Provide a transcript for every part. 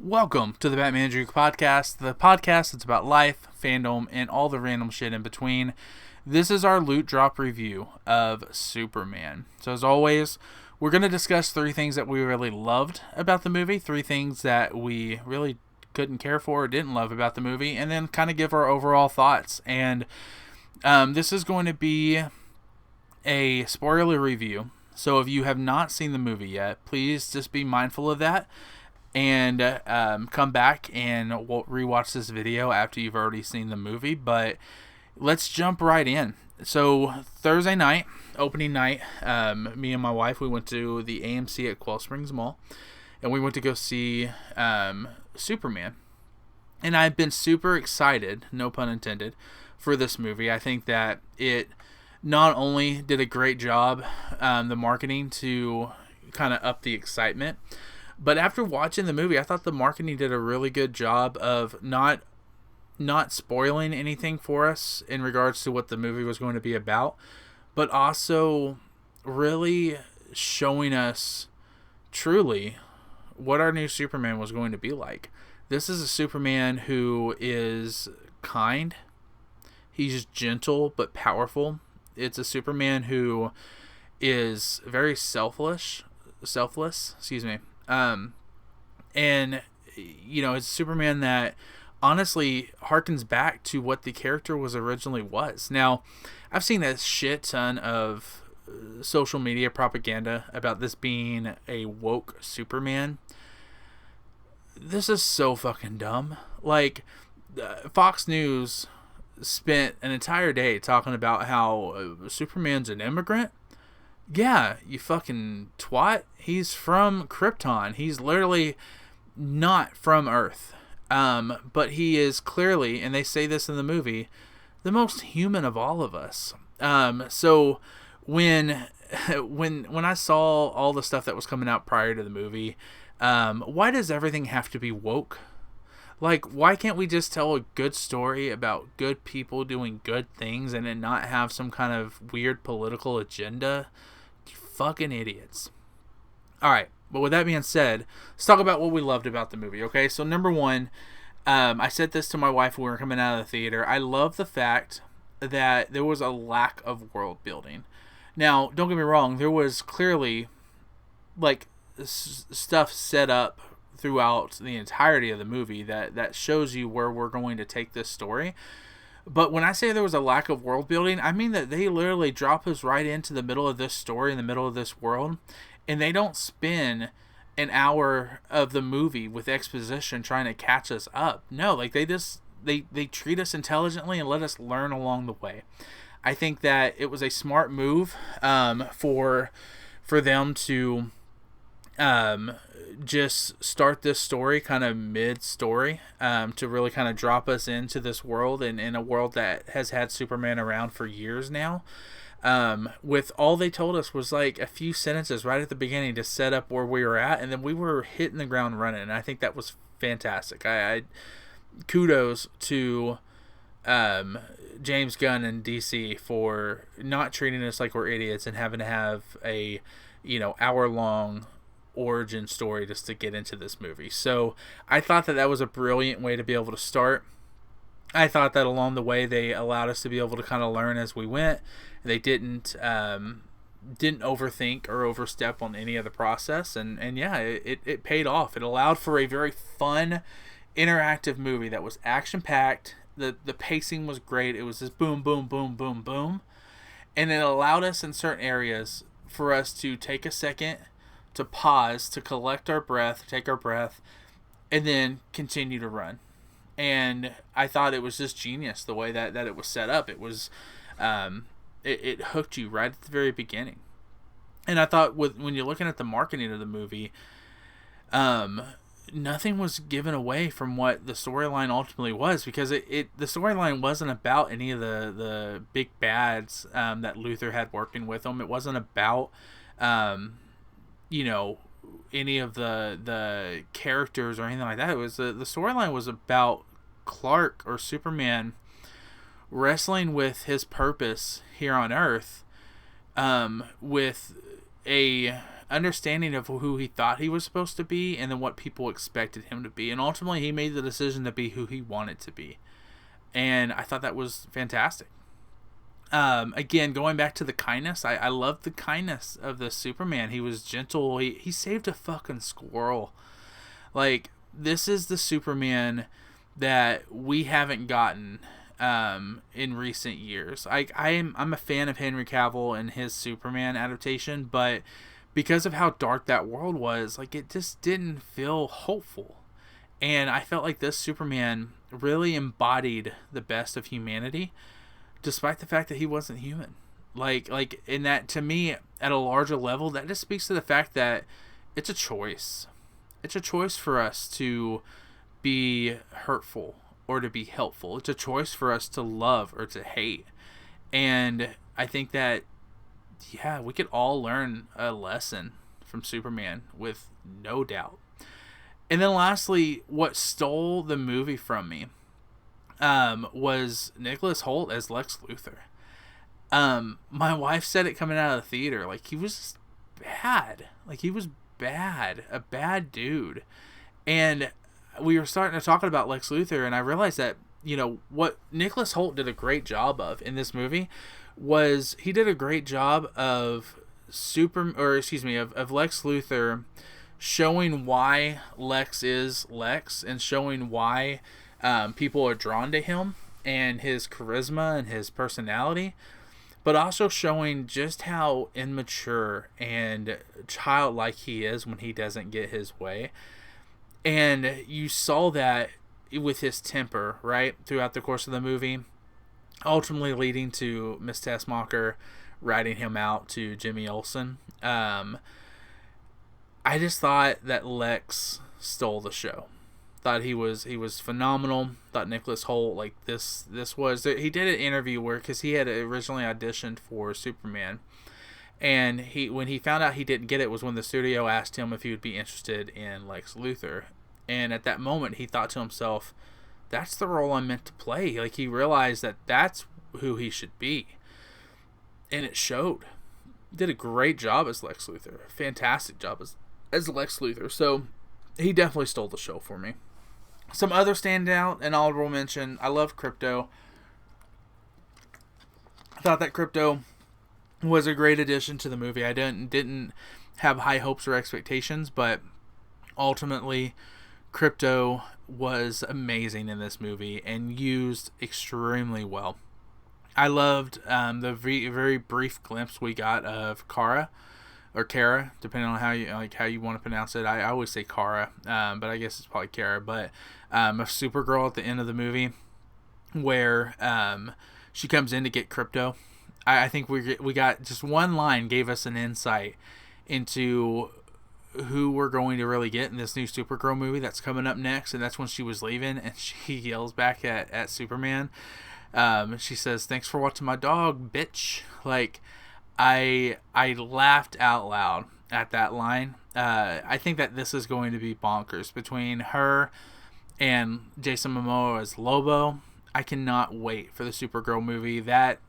Welcome to the Batman Juke Podcast, the podcast that's about life, fandom, and all the random shit in between. This is our loot drop review of Superman. So as always, we're going to discuss 3 things that we really loved about the movie, 3 things that we really couldn't care for or didn't love about the movie, and then kind of give our overall thoughts. And this is going to be a spoiler review. So if you have not seen the movie yet, please just be mindful of that. And come back and rewatch this video after you've already seen the movie. But let's jump right in. So Thursday night, opening night, me and my wife, we went to the AMC at Quail Springs Mall, and we went to go see Superman. And I've been super excited, no pun intended, for this movie. I think that it not only did a great job, the marketing to kind of up the excitement, but after watching the movie, I thought the marketing did a really good job of not spoiling anything for us in regards to what the movie was going to be about, but also really showing us truly what our new Superman was going to be like. This is a Superman who is kind. He's gentle but powerful. It's a Superman who is very selfless, excuse me. And, you know, it's Superman that honestly harkens back to what the character was originally was. Now, I've seen a shit ton of social media propaganda about this being a woke Superman. This is so fucking dumb. Like, Fox News spent an entire day talking about how Superman's an immigrant. Yeah, you fucking twat. He's from Krypton. He's literally not from Earth. But he is clearly, and they say this in the movie, the most human of all of us. So when I saw all the stuff that was coming out prior to the movie, why does everything have to be woke? Like, why can't we just tell a good story about good people doing good things and then not have some kind of weird political agenda? Fucking idiots. Alright, but with that being said, let's talk about what we loved about the movie, okay? So number one, I said this to my wife when we were coming out of the theater. I love the fact that there was a lack of world building. Now, don't get me wrong, there was clearly like stuff set up throughout the entirety of the movie that shows you where we're going to take this story. But when I say there was a lack of world building, I mean that they literally drop us right into the middle of this story, in the middle of this world, and they don't spend an hour of the movie with exposition trying to catch us up. No, like they treat us intelligently and let us learn along the way. I think that it was a smart move for them to just start this story kind of mid-story to really kind of drop us into this world, and in a world that has had Superman around for years now, with all they told us was like a few sentences right at the beginning to set up where we were at, and then we were hitting the ground running, and I think that was fantastic. I kudos to James Gunn and DC for not treating us like we're idiots and having to have a hour-long origin story just to get into this movie. So I thought that was a brilliant way to be able to start. I thought that along the way they allowed us to be able to kind of learn as we went. They didn't overthink or overstep on any of the process, and yeah, it paid off. It allowed for a very fun, interactive movie that was action packed. The pacing was great. It was just boom, boom, boom, boom, boom, and it allowed us in certain areas for us to take a second, to pause, to collect our breath, take our breath, and then continue to run. And I thought it was just genius the way that it was set up. It was, it hooked you right at the very beginning. And I thought when you're looking at the marketing of the movie, nothing was given away from what the storyline ultimately was, because the storyline wasn't about any of the big bads that Luthor had working with him. It wasn't about any of the characters or anything like that. It was the storyline was about Clark, or Superman, wrestling with his purpose here on Earth, with a understanding of who he thought he was supposed to be and then what people expected him to be. And ultimately, he made the decision to be who he wanted to be. And I thought that was fantastic. Again, going back to the kindness, I love the kindness of the Superman. He was gentle. He saved a fucking squirrel. Like, this is the Superman that we haven't gotten in recent years. I'm a fan of Henry Cavill and his Superman adaptation, but because of how dark that world was, like, it just didn't feel hopeful. And I felt like this Superman really embodied the best of humanity, despite the fact that he wasn't human. Like in that, to me, at a larger level, that just speaks to the fact that it's a choice. It's a choice for us to be hurtful or to be helpful. It's a choice for us to love or to hate. And I think that, yeah, we could all learn a lesson from Superman with no doubt. And then lastly, what stole the movie from me was Nicholas Hoult as Lex Luthor. My wife said it coming out of the theater, like, he was just bad. Like, he was bad. A bad dude. And we were starting to talk about Lex Luthor, and I realized that, you know, what Nicholas Hoult did a great job of in this movie was he did a great job of of Lex Luthor showing why Lex is Lex and showing why people are drawn to him and his charisma and his personality, but also showing just how immature and childlike he is when he doesn't get his way. And you saw that with his temper, right, throughout the course of the movie, ultimately leading to Miss Tessmacher ratting him out to Jimmy Olsen. I just thought that Lex stole the show. Thought he was phenomenal. Thought Nicholas Hoult, like, this was, he did an interview where, because he had originally auditioned for Superman, and when he found out he didn't get it was when the studio asked him if he would be interested in Lex Luthor. And at that moment, he thought to himself, that's the role I'm meant to play. Like, he realized that that's who he should be. And it showed. Did a great job as Lex Luthor. Fantastic job as Lex Luthor. So, he definitely stole the show for me. Some other standout and honorable mention, I love Crypto. I thought that Crypto was a great addition to the movie. I didn't have high hopes or expectations, but ultimately Crypto was amazing in this movie and used extremely well. I loved the very brief glimpse we got of Kara, or Kara, depending on how you want to pronounce it. I always say Kara, but I guess it's probably Kara. But of Supergirl at the end of the movie, where she comes in to get Crypto. I think we got just one line gave us an insight into who we're going to really get in this new Supergirl movie that's coming up next, and that's when she was leaving and she yells back at Superman. She says, "Thanks for watching my dog, bitch." Like, I laughed out loud at that line. I think that this is going to be bonkers between her and Jason Momoa as Lobo. I cannot wait for the Supergirl movie. That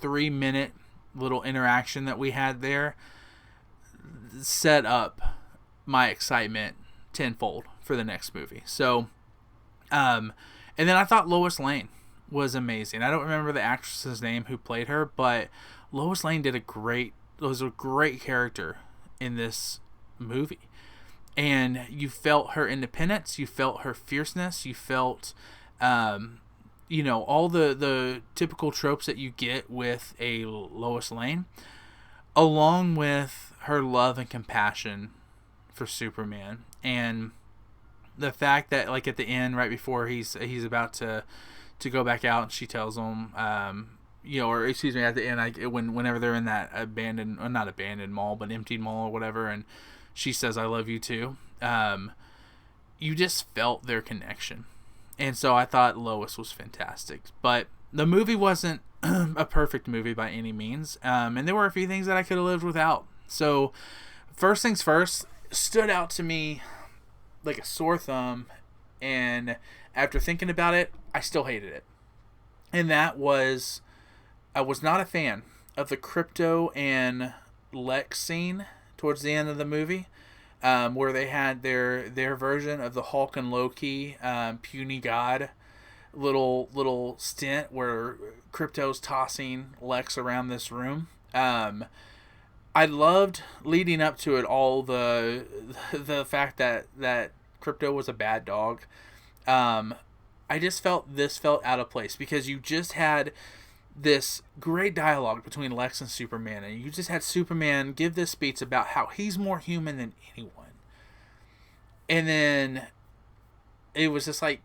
3-minute little interaction that we had there set up my excitement tenfold for the next movie. So, and then I thought Lois Lane was amazing. I don't remember the actress's name who played her, but Lois Lane was a great character in this movie. And you felt her independence, you felt her fierceness, you felt, all the typical tropes that you get with a Lois Lane, along with her love and compassion for Superman. And the fact that, like, at the end, right before he's about to go back out, and she tells him, at the end, whenever they're in that not abandoned mall, but empty mall or whatever, and she says, "I love you too." You just felt their connection. And so I thought Lois was fantastic. But the movie wasn't a perfect movie by any means. And there were a few things that I could have lived without. So, first things first, stood out to me like a sore thumb. And after thinking about it, I still hated it. And that was, I was not a fan of the Crypto and Lex scene towards the end of the movie, where they had their version of the Hulk and Loki, puny god little stint where Crypto's tossing Lex around this room. I loved leading up to it all the fact that Crypto was a bad dog. I just felt this felt out of place because you just had this great dialogue between Lex and Superman, and you just had Superman give this speech about how he's more human than anyone. And then it was just like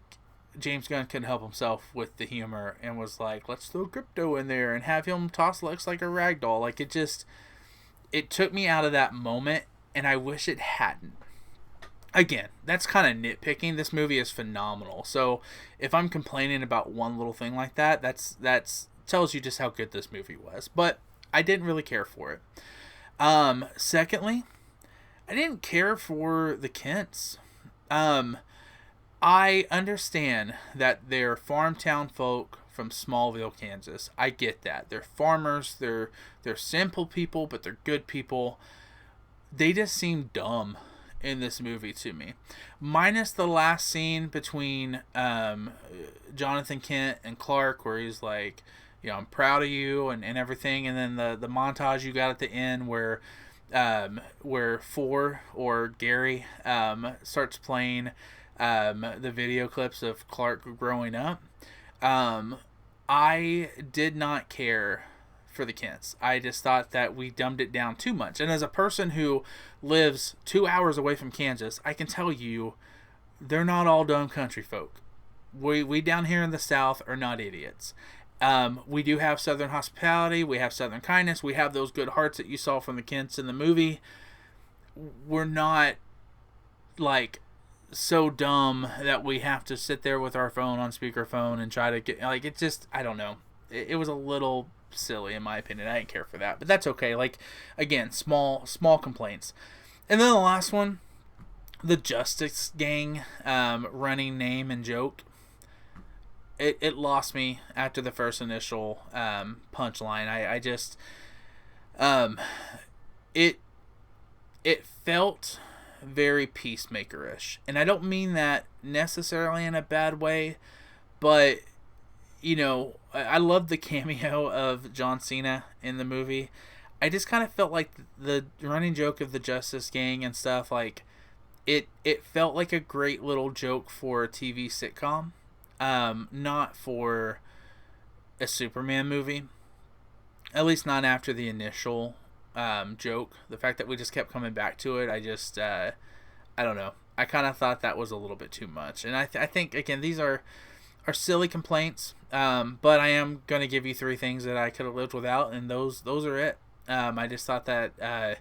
James Gunn couldn't help himself with the humor and was like, let's throw Crypto in there and have him toss Lex like a rag doll. Like, it took me out of that moment, and I wish it hadn't. Again, that's kind of nitpicking. This movie is phenomenal. So if I'm complaining about one little thing like that, that's tells you just how good this movie was. But I didn't really care for it. Secondly, I didn't care for the Kents. I understand that they're farm town folk from Smallville, Kansas. I get that. They're farmers. They're simple people, but they're good people. They just seem dumb in this movie to me. Minus the last scene between Jonathan Kent and Clark, where he's like, I'm proud of you and everything. And then the montage you got at the end where Four or Gary starts playing the video clips of Clark growing up. I did not care for the Kents. I just thought that we dumbed it down too much. And as a person who lives 2 hours away from Kansas, I can tell you they're not all dumb country folk. We down here in the South are not idiots. We do have Southern hospitality. We have Southern kindness. We have those good hearts that you saw from the Kents in the movie. We're not like so dumb that we have to sit there with our phone on speakerphone and try to get, like, it just, I don't know. It was a little silly in my opinion. I didn't care for that, but that's okay. Like, again, small complaints. And then the last one, the Justice Gang running name and joke. It lost me after the first initial punchline. I just it felt very Peacemaker-ish, and I don't mean that necessarily in a bad way, but I love the cameo of John Cena in the movie. I just kind of felt like the running joke of the Justice Gang and stuff, like it felt like a great little joke for a TV sitcom, not for a Superman movie. At least not after the initial joke. The fact that we just kept coming back to it, I just I don't know. I kind of thought that was a little bit too much. And I think, again, these are silly complaints, but I am going to give you 3 things that I could have lived without, and those are it. I just thought that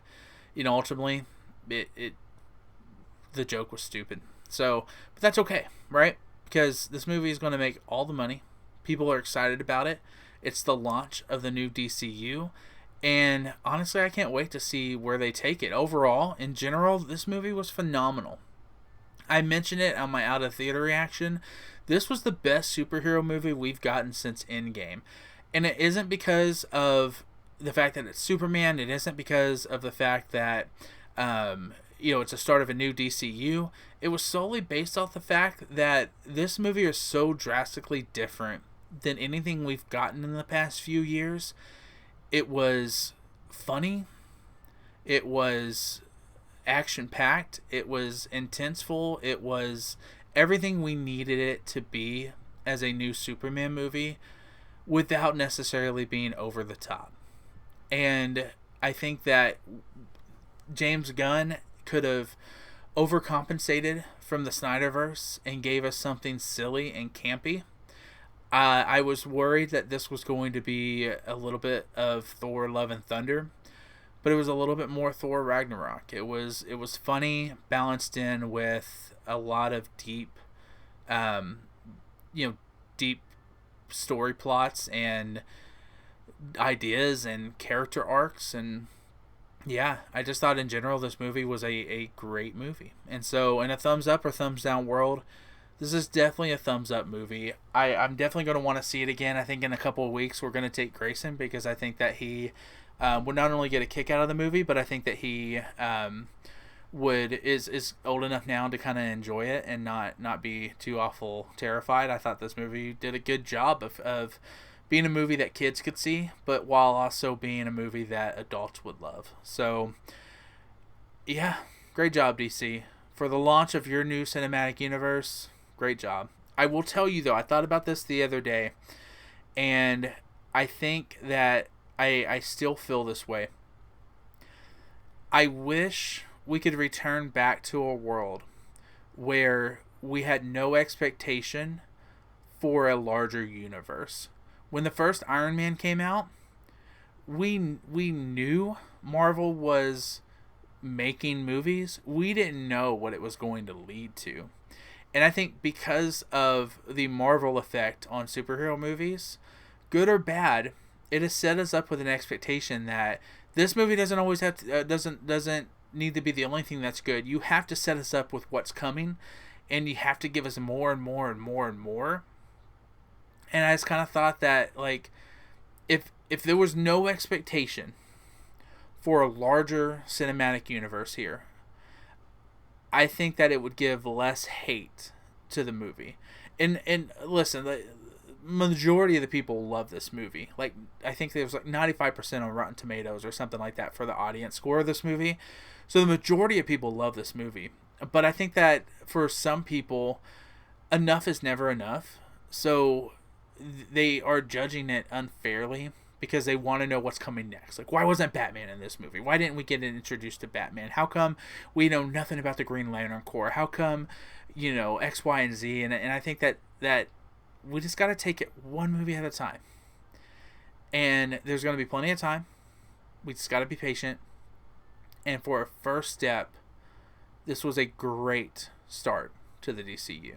ultimately the joke was stupid. So, but that's okay, right? Because this movie is going to make all the money. People are excited about it. It's the launch of the new DCU. And honestly, I can't wait to see where they take it. Overall, in general, this movie was phenomenal. I mentioned it on my out of theater reaction. This was the best superhero movie we've gotten since Endgame. And it isn't because of the fact that it's Superman. It isn't because of the fact that it's a start of a new DCU. It was solely based off the fact that this movie is so drastically different than anything we've gotten in the past few years. It was funny. It was action-packed. It was intenseful. It was everything we needed it to be as a new Superman movie without necessarily being over the top. And I think that James Gunn could have overcompensated from the Snyderverse and gave us something silly and campy. I was worried that this was going to be a little bit of Thor Love and Thunder, but it was a little bit more Thor Ragnarok. It was funny, balanced in with a lot of deep story plots and ideas and character arcs. And yeah, I just thought in general this movie was a great movie. And so in a thumbs up or thumbs down world, this is definitely a thumbs up movie. I'm definitely going to want to see it again. I think in a couple of weeks we're going to take Grayson because I think that he would not only get a kick out of the movie, but I think that he is old enough now to kind of enjoy it and not be too awful terrified. I thought this movie did a good job of being a movie that kids could see, but while also being a movie that adults would love. So, yeah, great job, DC. For the launch of your new cinematic universe, great job. I will tell you, though, I thought about this the other day, and I think that I still feel this way. I wish we could return back to a world where we had no expectation for a larger universe. When the first Iron Man came out, we knew Marvel was making movies. We didn't know what it was going to lead to. And I think because of the Marvel effect on superhero movies, good or bad, it has set us up with an expectation that this movie doesn't always have to, doesn't need to be the only thing that's good. You have to set us up with what's coming, and you have to give us more and more and more and more. And I just kind of thought that, like, if there was no expectation for a larger cinematic universe here, I think that it would give less hate to the movie. And listen, the majority of the people love this movie. Like, I think there was like 95% on Rotten Tomatoes or something like that for the audience score of this movie. So the majority of people love this movie. But I think that for some people, enough is never enough. So they are judging it unfairly because they want to know what's coming next. Like, why wasn't Batman in this movie? Why didn't we get introduced to Batman? How come we know nothing about the Green Lantern Corps? How come, X, Y, and Z? And I think that we just got to take it one movie at a time. And there's going to be plenty of time. We just got to be patient. And for a first step, this was a great start to the DCU.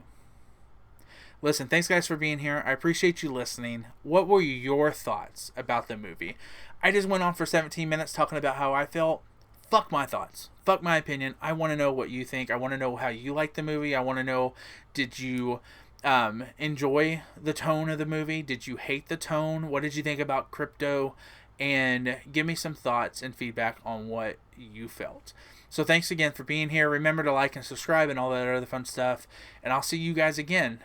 Listen, thanks guys for being here. I appreciate you listening. What were your thoughts about the movie? I just went on for 17 minutes talking about how I felt. Fuck my thoughts. Fuck my opinion. I want to know what you think. I want to know how you like the movie. I want to know, did you enjoy the tone of the movie? Did you hate the tone? What did you think about Crypto? And give me some thoughts and feedback on what you felt. So thanks again for being here. Remember to like and subscribe and all that other fun stuff. And I'll see you guys again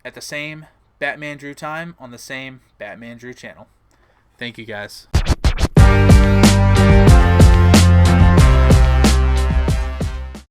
at the same Batman Drew time on the same Batman Drew channel. Thank you guys.